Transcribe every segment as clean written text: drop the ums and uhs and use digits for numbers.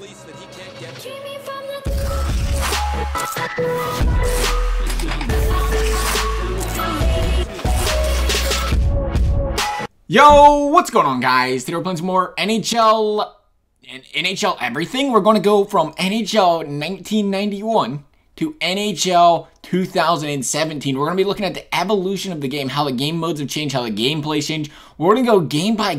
release that he can't get to. Yo, what's going on, guys? Today we're playing some more NHL and NHL everything. We're going to go from NHL 1991 to NHL 2017. We're going to be looking at the evolution of the game, how the game modes have changed, how the gameplay changed. We're going to go game by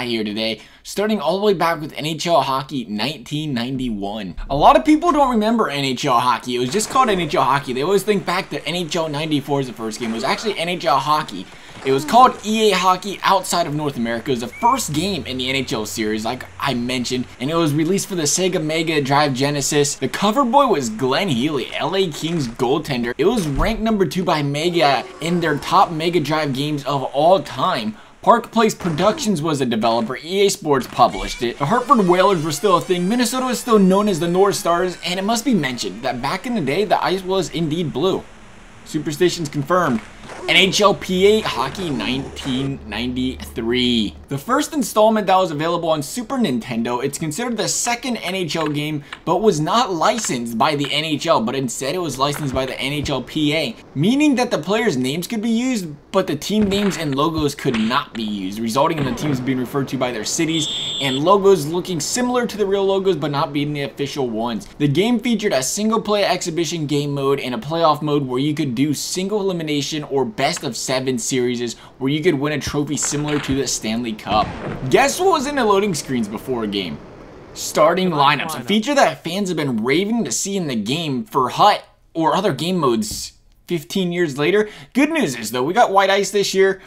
here today, starting all the way back with NHL Hockey 1991. A lot of people don't remember NHL Hockey. It was just called NHL Hockey. They always think back that NHL 94 is the first game. It was actually NHL Hockey. It was called EA Hockey outside of North America. It was the first game in the NHL series, like I mentioned, and it was released for the Sega Mega Drive Genesis. The cover boy was Glenn Healy, LA Kings goaltender. It was ranked number 2 by Mega in their top Mega Drive games of all time. Park Place Productions was a developer. EA Sports published it. The Hartford Whalers were still a thing. Minnesota was still known as the North Stars, and it must be mentioned that back in the day, the ice was indeed blue. Superstitions confirmed. NHL PA Hockey 1993. The first installment that was available on Super Nintendo. It's considered the second NHL game, but was not licensed by the NHL, but instead it was licensed by the NHL PA, meaning that the players' names could be used, but the team names and logos could not be used, resulting in the teams being referred to by their cities and logos looking similar to the real logos but not being the official ones. The game featured a single-player exhibition game mode and a playoff mode where you could do single elimination or best of 7 series where you could win a trophy similar to the Stanley Cup. Guess what was in the loading screens before a game? Starting lineups, a feature that fans have been raving to see in the game for HUT or other game modes 15 years later. Good news is though, we got White Ice this year.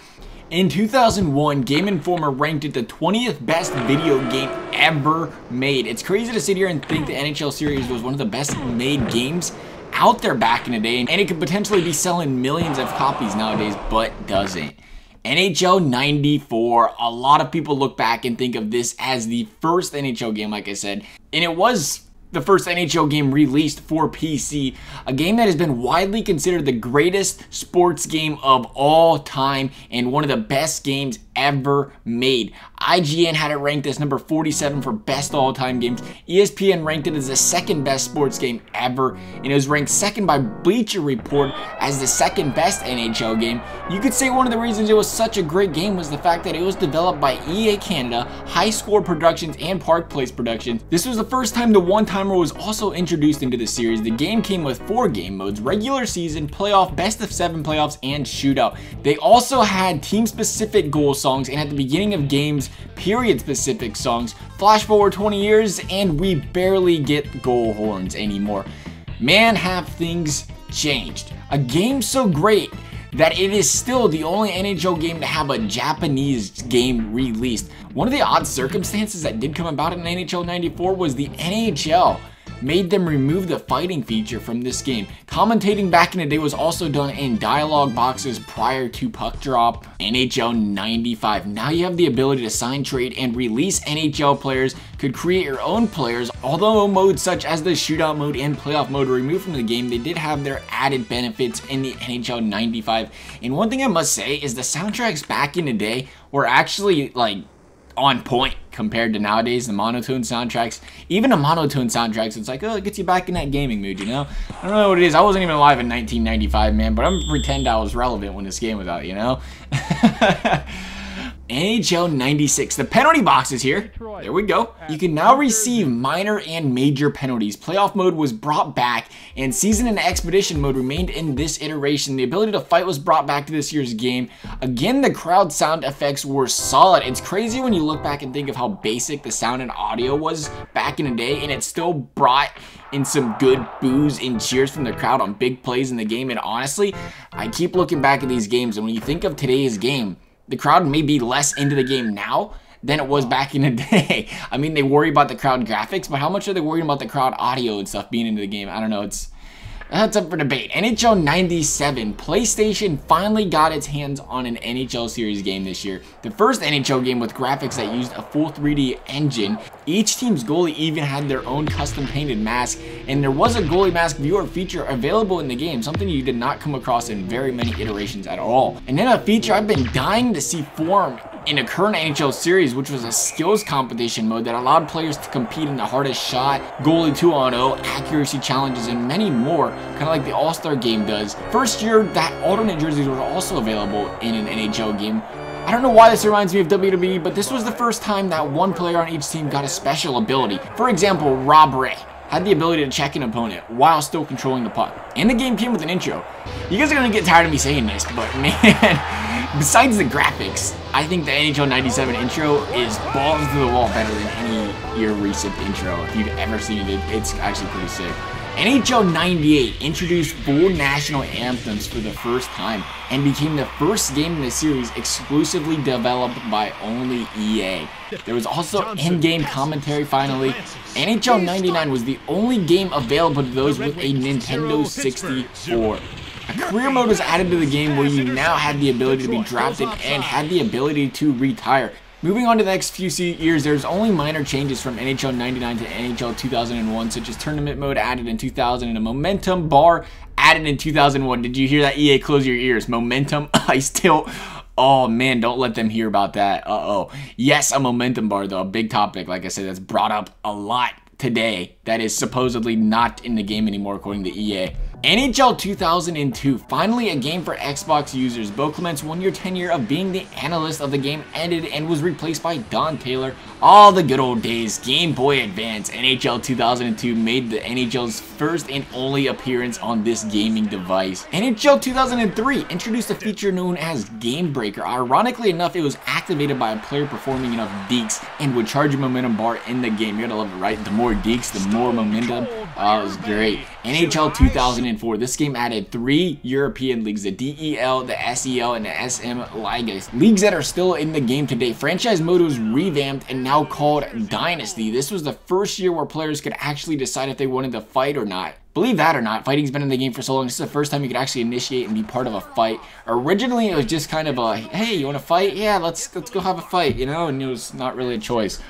In 2001, Game Informer ranked it the 20th best video game ever made. It's crazy to sit here and think the NHL series was one of the best made games out there back in the day, and it could potentially be selling millions of copies nowadays, but doesn't. NHL 94, a lot of people look back and think of this as the first NHL game, like I said, and it was the first NHL game released for PC, a game that has been widely considered the greatest sports game of all time and one of the best games ever made. IGN had it ranked as number 47 for best all-time games. ESPN ranked it as the second best sports game ever, and it was ranked second by Bleacher Report as the second best NHL game. You could say one of the reasons it was such a great game was the fact that it was developed by EA Canada, High Score Productions, and Park Place Productions. This was the first time the one-timer was also introduced into the series. The game came with 4 game modes: regular season, playoff, best of 7 playoffs, and shootout. They also had team-specific goal songs, and at the beginning of games, period-specific songs. Flash forward 20 years, and we barely get goal horns anymore. Man, have things changed. A game so great that it is still the only NHL game to have a Japanese game released. One of the odd circumstances that did come about in NHL 94 was the NHL made them remove the fighting feature from this game. Commentating back in the day was also done in dialogue boxes prior to puck drop. NHL 95. Now you have the ability to sign, trade, and release NHL players, could create your own players. Although modes such as the shootout mode and playoff mode were removed from the game, they did have their added benefits in the NHL 95. And one thing I must say is the soundtracks back in the day were actually like on point compared to nowadays. The monotone soundtracks, even a monotone soundtracks, it's like, oh, it gets you back in that gaming mood, you know? I don't know what it is. I wasn't even alive in 1995, man, but I'm gonna pretend I was relevant when this game was out, you know? NHL 96, the penalty box is here. There we go. You can now receive minor and major penalties. Playoff mode was brought back, and season and expedition mode remained in this iteration. The ability to fight was brought back to this year's game. Again, the crowd sound effects were solid. It's crazy when you look back and think of how basic the sound and audio was back in the day, and it still brought in some good boos and cheers from the crowd on big plays in the game. And honestly, I keep looking back at these games, and when you think of today's game, the crowd may be less into the game now than it was back in the day. I mean, they worry about the crowd graphics, but how much are they worried about the crowd audio and stuff being into the game? I don't know. That's up for debate. NHL 97. PlayStation finally got its hands on an NHL series game this year. The first NHL game with graphics that used a full 3D engine. Each team's goalie even had their own custom painted mask, and there was a goalie mask viewer feature available in the game, something you did not come across in very many iterations at all. And then a feature I've been dying to see form in a current NHL series, which was a skills competition mode that allowed players to compete in the hardest shot, goalie 2-on-0, accuracy challenges, and many more, kind of like the All-Star game does. First year that alternate jerseys were also available in an NHL game. I don't know why this reminds me of WWE, but this was the first time that one player on each team got a special ability. For example, Rob Ray had the ability to check an opponent while still controlling the puck. And the game came with an intro. You guys are gonna get tired of me saying this, but man, besides the graphics, I think the NHL 97 intro is balls to the wall better than any year recent intro. If you've ever seen it, it's actually pretty sick. NHL 98 introduced full national anthems for the first time and became the first game in the series exclusively developed by only EA. There was also in-game commentary finally. NHL 99 was the only game available to those with a Nintendo 64. A career mode was added to the game where you now had the ability to be drafted and had the ability to retire. Moving on to the next few years, there's only minor changes from NHL 99 to NHL 2001, such as tournament mode added in 2000 and a momentum bar added in 2001. Did you hear that, EA? Close your ears. Momentum, oh man, don't let them hear about that. Yes, a momentum bar though, a big topic, like I said, that's brought up a lot today that is supposedly not in the game anymore according to EA. NHL 2002, finally a game for Xbox users. Bo Clement's one-year tenure of being the analyst of the game ended and was replaced by Don Taylor. All the good old days. Game Boy Advance. NHL 2002 made the NHL's first and only appearance on this gaming device. NHL 2003 introduced a feature known as Game Breaker. Ironically enough, it was activated by a player performing enough deeks and would charge a momentum bar in the game. You gotta love it, right? The more deeks, the more momentum. Oh, it was great. NHL 2004, this game added 3 European leagues, the DEL, the SEL, and the SM Ligas. Leagues that are still in the game today. Franchise mode was revamped and now called Dynasty. This was the first year where players could actually decide if they wanted to fight or not. Believe that or not, fighting's been in the game for so long. This is the first time you could actually initiate and be part of a fight. Originally, it was just kind of a, hey, you want to fight? Yeah, let's go have a fight, you know? And it was not really a choice.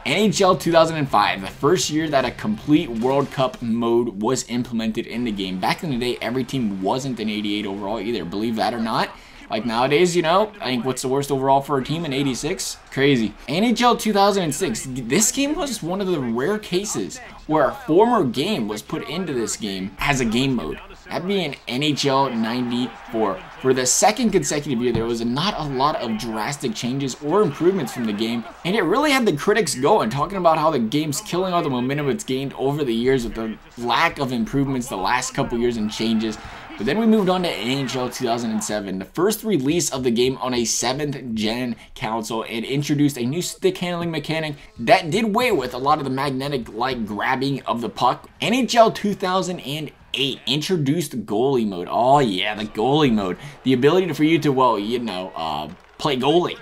NHL 2005, the first year that a complete World Cup mode was implemented in the game. Back in the day, every team wasn't an 88 overall either. Believe that or not. Like nowadays, you know, I think what's the worst overall for a team in 86? Crazy. NHL 2006, this game was one of the rare cases where a former game was put into this game as a game mode. That being NHL 94. For the second consecutive year, there was not a lot of drastic changes or improvements from the game, and it really had the critics going, talking about how the game's killing all the momentum it's gained over the years with the lack of improvements the last couple years and changes. But then we moved on to NHL 2007, the first release of the game on a 7th gen console, and introduced a new stick handling mechanic that did away with a lot of the magnetic-like grabbing of the puck. NHL 2008 introduced goalie mode. Oh yeah, the goalie mode. The ability for you to, well, you know, play goalie.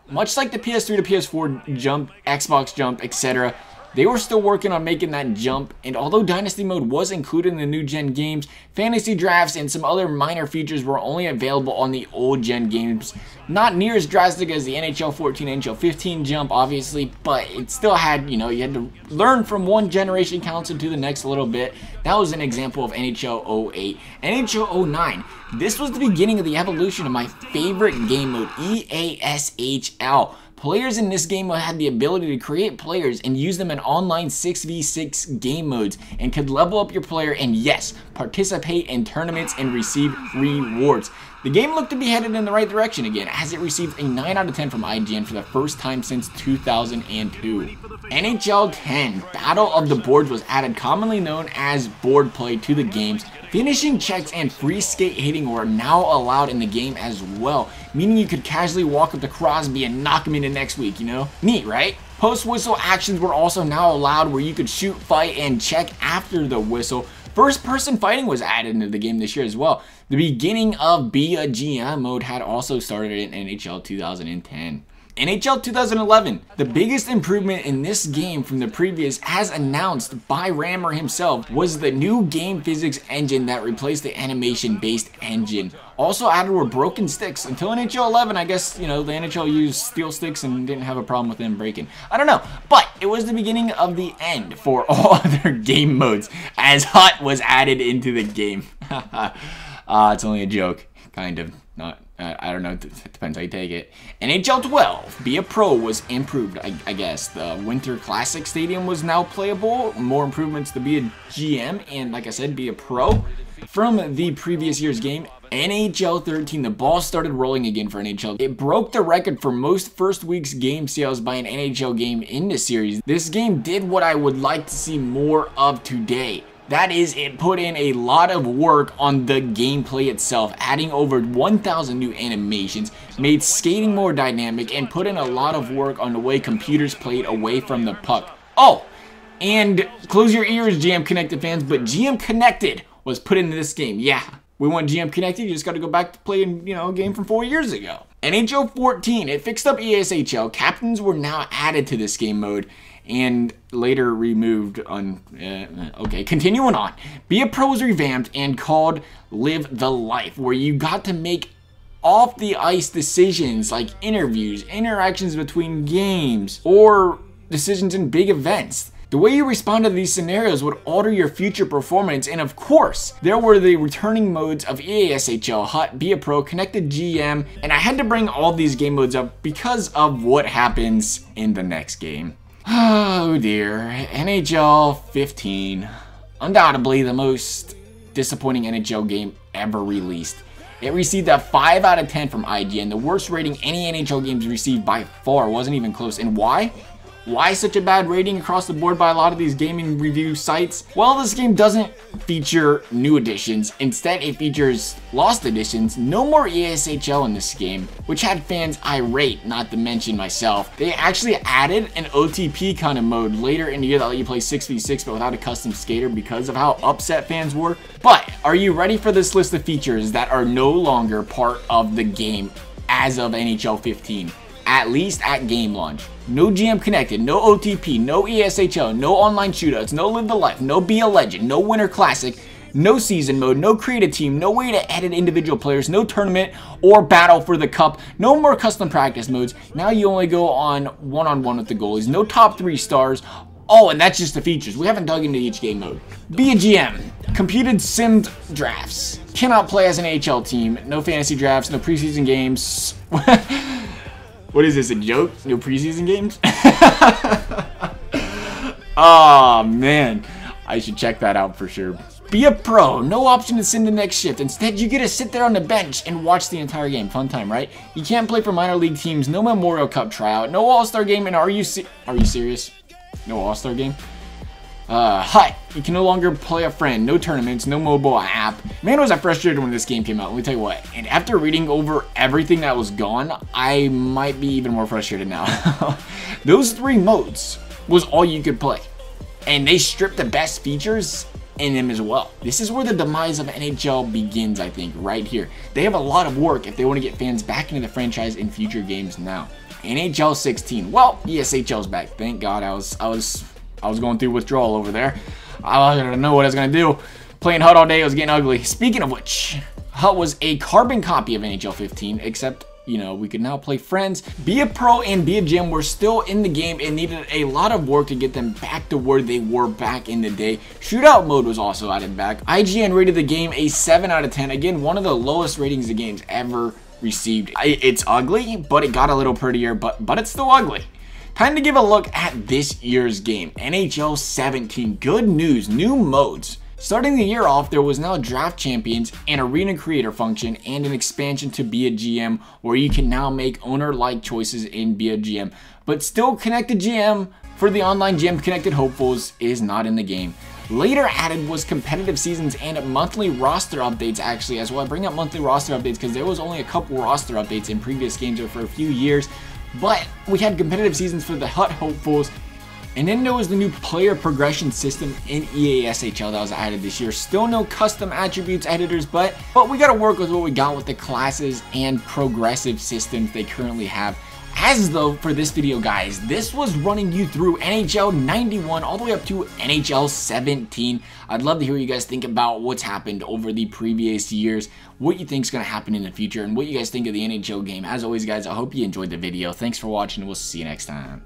Much like the PS3 to PS4 jump, Xbox jump, etc., they were still working on making that jump, and although Dynasty mode was included in the new gen games, fantasy drafts and some other minor features were only available on the old gen games. Not near as drastic as the NHL 14, NHL 15 jump, obviously, but it still had, you know, you had to learn from one generation console to the next a little bit. That was an example of NHL 08. NHL 09, this was the beginning of the evolution of my favorite game mode, EASHL. Players in this game had the ability to create players and use them in online 6v6 game modes and could level up your player and, yes, participate in tournaments and receive rewards. The game looked to be headed in the right direction again, as it received a 9 out of 10 from IGN for the first time since 2002. NHL 10, Battle of the Boards was added, commonly known as board play, to the games. Finishing checks and free skate hitting were now allowed in the game as well, meaning you could casually walk up to Crosby and knock him into next week, you know? Neat, right? Post-whistle actions were also now allowed, where you could shoot, fight, and check after the whistle. First-person fighting was added into the game this year as well. The beginning of Be a GM mode had also started in NHL 2010. NHL 2011, the biggest improvement in this game from the previous, as announced by Rammer himself, was the new game physics engine that replaced the animation-based engine. Also added were broken sticks. Until NHL 11, I guess, you know, the NHL used steel sticks and didn't have a problem with them breaking. I don't know, but it was the beginning of the end for all other game modes, as Hut was added into the game. It's only a joke, kind of, not I don't know, it depends how you take it. NHL 12, Be a Pro was improved, I guess. The Winter Classic Stadium was now playable. More improvements to Be a GM and, like I said, Be a Pro. From the previous year's game, NHL 13, the ball started rolling again for NHL. It broke the record for most first week's game sales by an NHL game in the series. This game did what I would like to see more of today. That is, it put in a lot of work on the gameplay itself, adding over 1,000 new animations, made skating more dynamic, and put in a lot of work on the way computers played away from the puck. Oh, and close your ears, GM Connected fans, but GM Connected was put into this game. Yeah, we want GM Connected, you just got to go back to playing, a game from 4 years ago. NHL 14, it fixed up ESHL. Captains were now added to this game mode, and later removed on, okay, continuing on. Be a Pro was revamped and called Live the Life, where you got to make off the ice decisions like interviews, interactions between games, or decisions in big events. The way you respond to these scenarios would alter your future performance, and of course, there were the returning modes of EASHL, HUT, Be a Pro, Connected GM, and I had to bring all these game modes up because of what happens in the next game. Oh dear, NHL 15. Undoubtedly the most disappointing NHL game ever released. It received a 5 out of 10 from IGN, the worst rating any NHL games received by far, wasn't even close. And why? Why such a bad rating across the board by a lot of these gaming review sites? Well, this game doesn't feature new additions. Instead, it features lost additions. No more ESHL in this game, which had fans irate, not to mention myself. They actually added an OTP kind of mode later in the year that let you play 6v6 but without a custom skater because of how upset fans were. But are you ready for this list of features that are no longer part of the game as of NHL 15? At least at game launch. No GM Connected, no OTP, no ESHL, no online shootouts, no Live the Life, no Be a Legend, no Winter Classic, no season mode, no create a team, no way to edit individual players, no tournament or battle for the cup, no more custom practice modes. Now you only go on one-on-one with the goalies, no top 3 stars. Oh, and that's just the features. We haven't dug into each game mode. Be a GM. Computed simmed drafts. Cannot play as an AHL team. No fantasy drafts, no preseason games. What is this, a joke? No preseason games? Oh man, I should check that out for sure. Be a Pro, no option to send the next shift. Instead, you get to sit there on the bench and watch the entire game. Fun time, right? You can't play for minor league teams, no Memorial Cup tryout, no All-Star game, and are you serious? No All-Star game? HUT, you can no longer play a friend, no tournaments, no mobile app. Man, was I frustrated when this game came out, let me tell you what. And after reading over everything that was gone, I might be even more frustrated now. Those 3 modes was all you could play. And they stripped the best features in them as well. This is where the demise of NHL begins, I think, right here. They have a lot of work if they want to get fans back into the franchise in future games now. NHL 16, well, ESHL's back, thank God. I was going through withdrawal over there. I didn't know what I was going to do. Playing HUT all day, it was getting ugly. Speaking of which, HUT was a carbon copy of NHL 15, except, we could now play friends. Be a Pro and Be a GM were still in the game and needed a lot of work to get them back to where they were back in the day. Shootout mode was also added back. IGN rated the game a 7 out of 10. Again, one of the lowest ratings the game's ever received. It's ugly, but it got a little prettier, but it's still ugly. Time to give a look at this year's game, NHL 17. Good news, new modes. Starting the year off, there was now Draft Champions, an Arena Creator function, and an expansion to Be a GM, where you can now make owner-like choices in Be a GM. But still, Connected GM for the online GM Connected hopefuls is not in the game. Later added was competitive seasons and monthly roster updates actually as well. I bring up monthly roster updates because there was only a couple roster updates in previous games or for a few years. But we had competitive seasons for the HUT hopefuls, and then there was the new player progression system in EASHL that was added this year. Still no custom attributes editors, but we got to work with what we got with the classes and progressive systems they currently have. As though for this video, guys, this was running you through NHL 91 all the way up to NHL 17. I'd love to hear what you guys think about what's happened over the previous years, what you think is going to happen in the future, and what you guys think of the NHL game. As always, guys, I hope you enjoyed the video. Thanks for watching, and we'll see you next time.